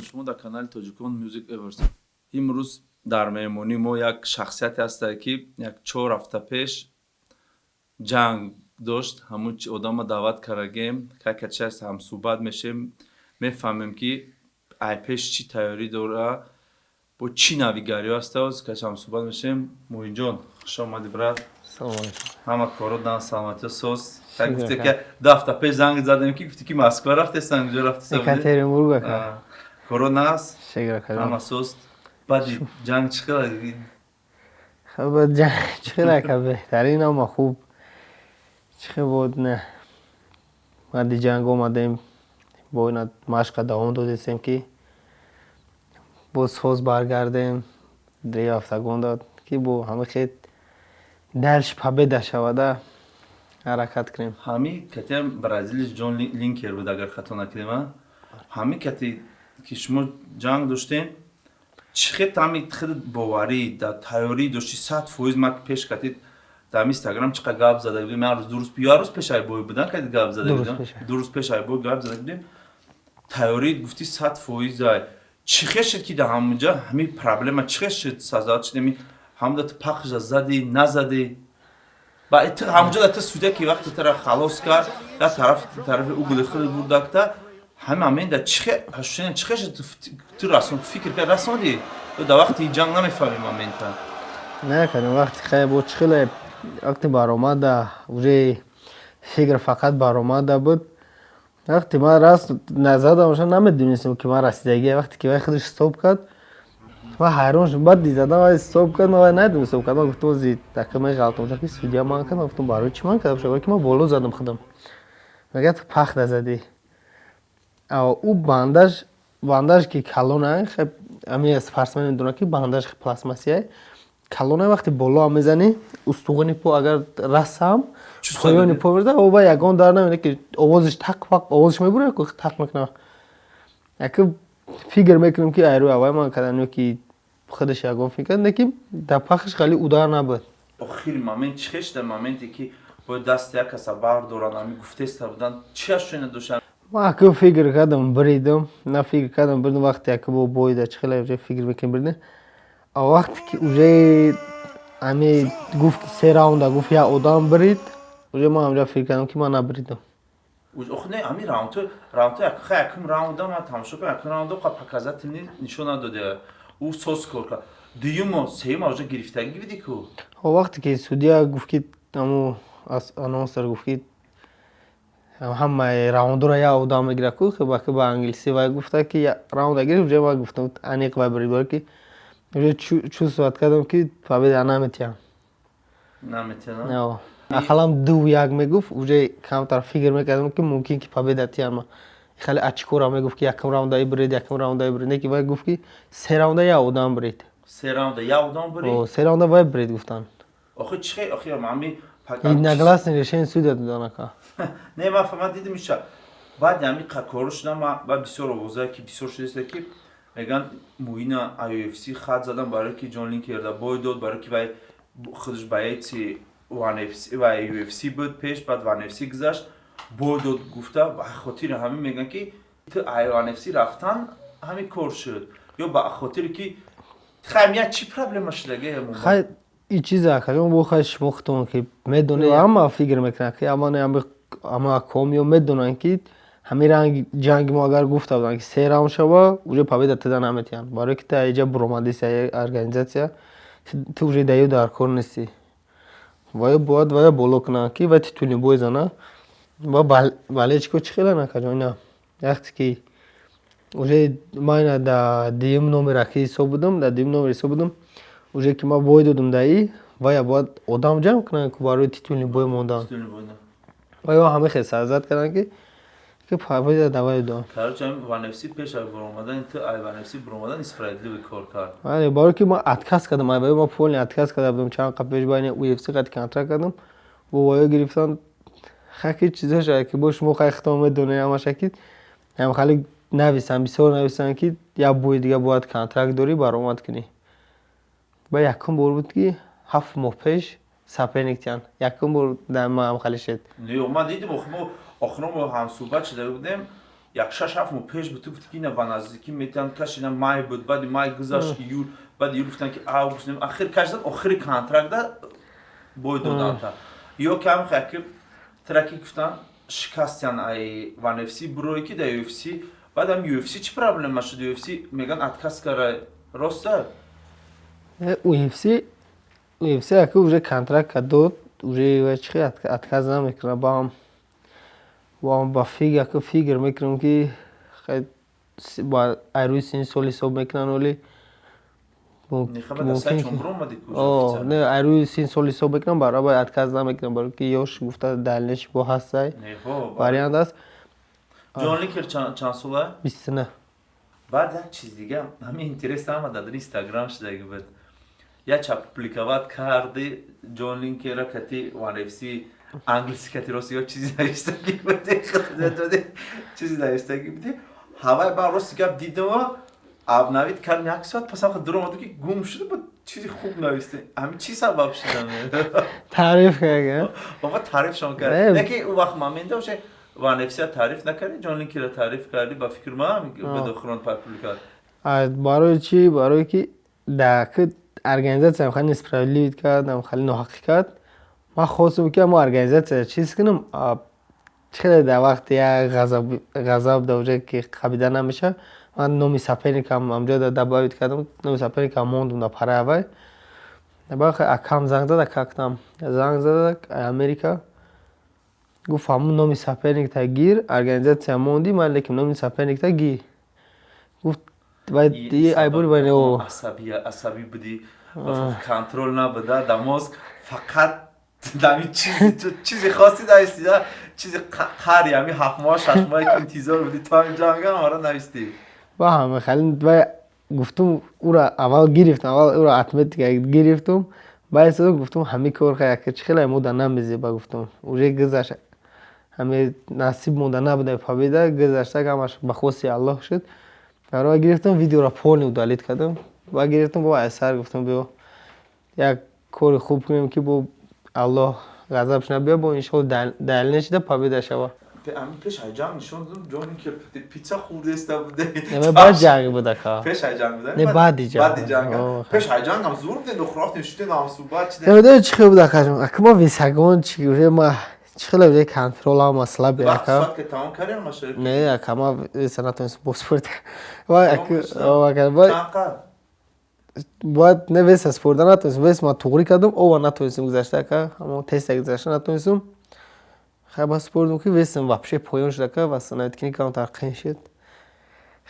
شما در کانال تاجیکان میوزیک اورز. امروز در مهمانی ما یک شخصیتی هست که یک 4 هفته پیش جنگ داشت. همون آدم دعوت کردیم که کچه هست هم صحبت میشیم میفهمیم که ای پیش چی تیاری داره با چی نویگری هست از که هم صحبت میشیم. موین جان خوش آمدی برات. سلام علیکم. همه کارو دان سلامتی سوس. تا گفتی که 2 هفته پیش زنگ زدم که گفتی که مسکو رفتی سنگ رفتی سعودی. یکاترینبورگ که کارو ناس. شکر کنم. همه سوس. بعد جنگ چقدر خب جنگ چقدر که بهترین اما خوب چه بود نه. ما دی جنگ اومدیم با اینا مشق دوام دادیم که باز خوز برگردیم 3 هفته گذشت که با همه خیلی دلش پبیده شده حرکت کنیم. همی کتی برزیل جون لینکر بود اگر خطا نکردم. همی کتی که شما جنگ داشتین چقدر همی خیلی باوری در تیاری داشتی 100% ما پیش کتی در اینستاگرام چقدر گپ زده بودیم. من روز درست بیاروز پیش ای بوی بودن که گپ زده بودم. درست پیش ای بوی گپ زده بودیم. تیاری گفتی 100% ای چقدر شد که در همونجا همی پرابلم چقدر شد سازاد شد می هم دت پخش زدی نزدی. با ات همونجا دت سوده که وقتی طرف خلاص کرد در طرف او گل خود بود دکتر همین در چقدر شد تو رسون فکر کرد رسوندی در وقتی جنگ نمیفهمیم همین تا نه کنم وقتی خیلی بود چخیله وقتی برآمده ولی فکر فقط برآمده بود وقتی ما راست نزدمش نمیدونستم که ما رسیدگی وقتی که خودش استوب کرد و حیران شدم بعد دیدم استوب کرد و ندونستم که ما گفتم زید دقیقاً غلط اونجا که ویدیو من کردم گفتم برای چی من کردم شو که ما بالا زدم خودم میگه تو پخت زدی او بانداج که کلونه خب امی اسپارسمن میدونه که بانداج پلاستماسیه کلونه وقتی بالا میزنی استخوان پو اگر رسم پایان پو میرده او با یگان در نمیده که آوازش تک پاک آوازش میبره که تک میکنه اگه فکر میکنم که ایرو اوای من کردن که خودش یگان فکر کنه که در پخش خیلی اودار نبود آخر مومنت چش در مومنتی که با دست یک کس بردارن امی گفته است بودن چی شونه دوشن ما که فکر کردم بریدم نه فکر کردم بردم وقتی که با بوید چخله فکر میکنم برده وقتی که اوجه امی گفت 3 راوند گفت یا آدم برید اوجه ما همجا فکر کردم که ما نبریدم اوخ نه امی راوند یکم راوند ما تماشا کنم یکم راوند خب پکازت نشون داده او سوس کورکا دیوم سیم اوجه گرفتگی بدی کو وقتی که سودیا گفت که همو آنونسر گفت که همه راوند را یا آدم میگیره کو خب که با انگلیسی و گفته که راوند گرفت اوجه ما گفتم انیق و برید که اوجه چو صحبت کردم که فبید نمیتونم نه اخلام 2-1 میگفت اوجه کمتر فکر میکردم که ممکن که پبید تیام خیلی اچکورا میگفت که یکم راوند برید یکم راوند برید نه که وای گفت که 3 راوند یا آدم برید 3 راوند یا آدم برید 3 راوند وای برید گفتن آخه چه آخه مامی این نگلاس نشین سود دادن که نه ما فهمم دیدم میشه بعد همین کارش نما و بسیار آوازه که بسیار شده که میگن موینا UFC خط زدن برای که جون لینکر دا بوی داد برای که وای خودش بایتی وان UFC و UFC بود پیش بعد وان UFC گذشت بوی داد گفته به خاطر همین میگن که تو وان UFC رفتن همین کار شد یا به خاطر که خیلی چی پرابلم شده خیلی این چیزا که اون بخواهش مختون که میدونه اما فکر میکنه که اما کامیو میدونن که همین رنگ جنگ ما اگر گفته بودن که 3 راوند شوا اوجه پبید تدن نمیتونن برای که تا اینجا برومادیس ارگانیزاسیا تو اوجه دیو در کار نیستی وای بود وای بالا کنن که وقتی تونی بوی زنه با بالچ کو چخیلا نکنه اینا وقتی که اوجه ما اینا در دیم نمره که حساب بودم در دیم نمره حساب بودم اوجه که ما بوی دادم دایی وای بود آدم جمع کنن که برای تیتونی بوی موندن وای همه خیلی سازد کردن که پاپای دوای دو کارچم وان اف سی پیش از برآمدن تو ای وان اف سی برآمدن اسپریدلی به کار کرد ولی برای که ما اتکاس کردم ما پول اتکاس کردم چند قبلش باین او اف سی قد کانترکت کردم و وای گرفتن خاکی چیزا شده که باش مو ختم دنیا ما شکید هم خالی نویسن بسیار نویسن که یا بوی دیگه باید کانترکت داری برآمد کنی با یکم بور بود که 7 ماه پیش سپینیکتن یکم بور در ما هم خالی شد نه ما دیدیم آخرام با هم صحبت شده بودیم як 6-7 мاه пеш буту ки ина ба наздики метан каш ина май буд баъди май гузашт июл баъди июл гуфтан ки август нем ахир кашдан охири контракта бой доданта ё ки ҳам хай ки траки гуфтан шикастян ай One FC бурой ки да UFC баъдам UFC чӣ проблема шуд UFC меган отказ кара роста UFC аки уже контракт дод уже чихи отказ намекунам ба фигр мекунам ки ба айрӯи сини сол ҳисоб мекунан вале не айрӯи сини сол ҳисоб мекунам баробар отказ намекунам баро ки ёш гуфта далилнеш бо ҳастай вариант аст Jon Liker чанд сола 29 баъд як чиз дига ҳамин интерес омада дар Instagram шудаги буд яча публиковат карди Jon Linkera кати One FC англиси кати рости ё чизи навиштаги буди чизи навиштаги буди ҳавай ба рости гап дидам абнавид кардем як соат пас ам дуромаду ки гум шуда буд чизи хуб нависте ҳамин чӣ сабаб шуда таъриф кард баба таърифшон кард яки он вақт ман менда оша One FC таъриф накардӣ Jon Linkera таъриф кардӣ ба фикр ман бедохӯрон публикат барои чӣ барое ки даки организатсия хали несправедливит кардам хали ноҳақиқат ман хостам ки мо организатсия чиз кунам хеле дар вақти як ғазаб дар оҷа ки қабида намеша ман номи соперникам амҷода добавит кардам номи соперникам мондум дар паравай акам занг зада кактам занг зада Америка гуфт ҳамун номи соперникта гир организатсия монди ман лекин номи соперникта гир гуфт айбури байни асаби будӣ контрол набуда дар мозг фақат дами чизи хоси нависти чизи қари ҳами 7 моҳ 6 моҳе ки интизор будӣ то ҳамин ҷанга ҳамара навистӣ ба ҳама хали гуфтум ура аввал гирифтам аввал ура отметика гирифтум баъд гуфтум ҳами кор чӣ хеле мода намезеба гуфтум уже гузашт ҳами насиб монда набуда победа гузашта ҳамаш ба хоси аллоҳ шуд барои гирифтам видеоро полни удалит кардам ба гирифтам бо айсар гуфтам биё як кори хуб кунем ки бо аллоҳ ғазабш набиёд бо иншоалло далил нешида победа шава ами пеш ҳай ҷанг нишон дадам Jon Linker питса хурдеста буде не баъд ҷанг буда ка пеш ҳай ҷанг буда не баъди ҷанг пеш ҳай ҷанг ам зур де дохрафтем шутем ам субат чиде не чӣ хел буда ка акма весагон чӣ уже ма чӣ хеле уже контролам масъала бира ка вақт ки тамом кардем машариф не акама веса натонистам бо спорт бояд не веса спорта натонистам вес ма туғри кардам ова натонистам гузашта ка ҳамон теста гузашта натонистам хай ба спортам ки весам вообще поён шуда ка ва санаиткиникам тарқин шуд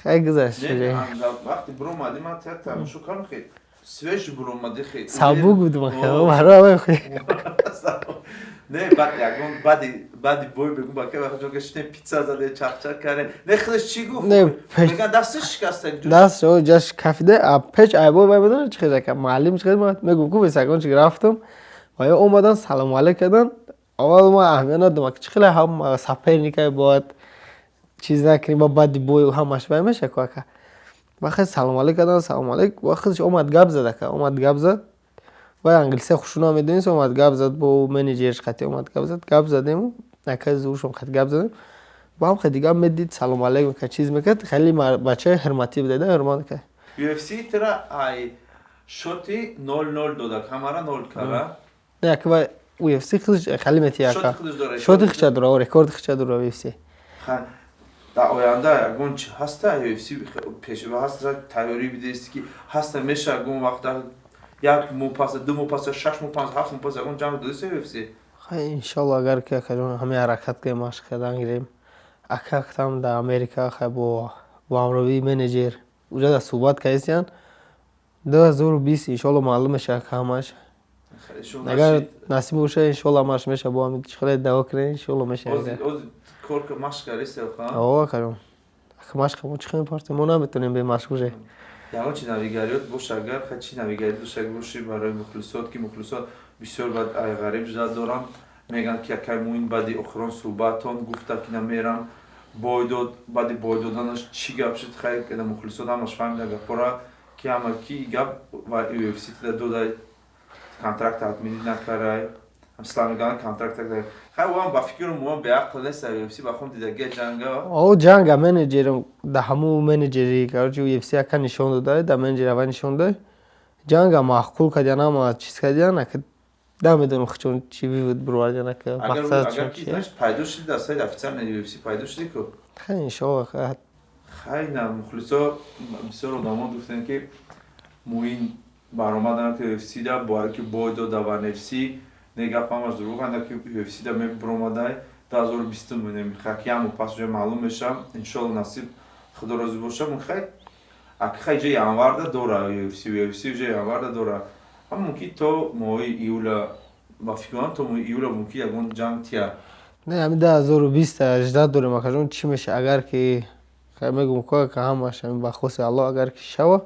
хай гузашт вақти буромади ман тамошо кардам хеле свеж буромади хеле сабук будум барои не баъд ягон баъди бой бегум ба ка вақти ҷо гашидем питса заде чақчақ кардем не хелеш чӣ гуфт меган дасташ шикаста даст ҷаш кафида печ айбой вай медонад чӣ хел ка муаллим чӣ хел мегум ку весагон чӣ рафтам ва ё омадан салому алейк кардан аввал ма аҳамият надодам чӣ хеле ҳам соперника бояд чиз накунем ба баъди бой ҳамаш вай меша ку ака вақте салому алейк кардан салому алейк вақташ омад гап зад ака омад гап зад вай англисе хушрӯ намедонист омад гап зад бо менеҷерш қати омад гап задем ака зушон қати гап задем ба ҳам хеле дига медид салому алейк мекард чиз мекард хеле бачаи ҳурматӣ буд ҳурмат кард UFC тира ай шоти 0-0 додак ҳамара 0 кара не ака UFC хеле метия ака шоти хича дора рекорди хича дора UFC дар оянда ягон чӣ ҳаста UFC пешва ҳаста тайёрӣ бидест ки ҳаста меша ягон вақта як моҳ пас 2 моҳ пас 6 моҳ пас 7 моҳ пас ягон ҷанг додест UFC иншалло агар ки акаҷон ҳамин ҳаракат кардем машқ кардан гирем акактам дар Америка хай бо амровии менеҷер уҷа дар суҳбат кардистиян 2020 иншалло маълум меша ка ҳамаш агар насиб боша иншалло ҳамаш меша бо ҳамин чӣ хеле даво кунем иншалло меша корка машқ кардист акаҷон ака машқа мо чӣ хел мепартем мо наметонем бе машқ уже ягон чи навигариёт боша агар чи навигарӣ доштаг бошӣ барои мухлисот ки мухлисот бисёр бад ғариб жуда дорам мегӯянд ки якай моҳин баъди охирон суҳбатон гуфта ки намерам бой дод баъди бой доданаш чӣ гап шуд хайр када мухлисот ҳамаш фаҳмида гапора ки ҳама ки гап ва UFC тида додай контракт отменить накардай اسلامیگان کانترکت کرد خیلی وام با فکر موام به عقل نیست UFC با خود دیگه جنگا او جنگ منیجر ده همو منیجری که جو UFC اکا نشون داده ده منیجر اول نشون داده جنگ معقول کردن اما چیز کردن که نمیدونم چون چی بود برو جان که مقصد اگر کیش پیدا شد دستای افسر UFC پیدا شد که خیلی شو خیلی نه مخلصا بسیار آدما گفتن که موین برآمدن که UFC دا باره که باید داده و UFC نگاه پامش دروغ هنده که UFC دا می برآمده 2020 مونیم خیلی همو پس جای معلوم میشم انشالله نصیب خدا راضی باشه من خیلی جای انورده دوره UFC جای انورده دوره هم ممکن تو ماهی ایولا با فکران تو ماهی ایولا ممکن یکون جنگ تیا نه همین 2020 18 دوره مکشون چی میشه اگر که خیلی میگم که همش همین بخصوص الله اگر که شوا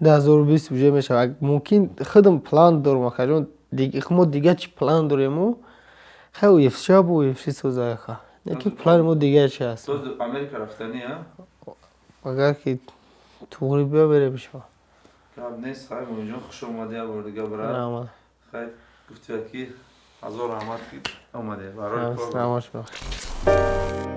2020 بجای میشه ممکن خودم پلان دارم مکشون دیگه خمو دیگه چی پلان داریم خیلی UFC بو UFC سوزای خا لیکن پلان مو دیگه چی هست تو امریکا رفتنی ها اگر که توری بیا بره بشه کاب نیست خیلی اونجا خوش اومده دیگه برای خیلی گفتی که هزار رحمت اومده برای کار نماش بخیر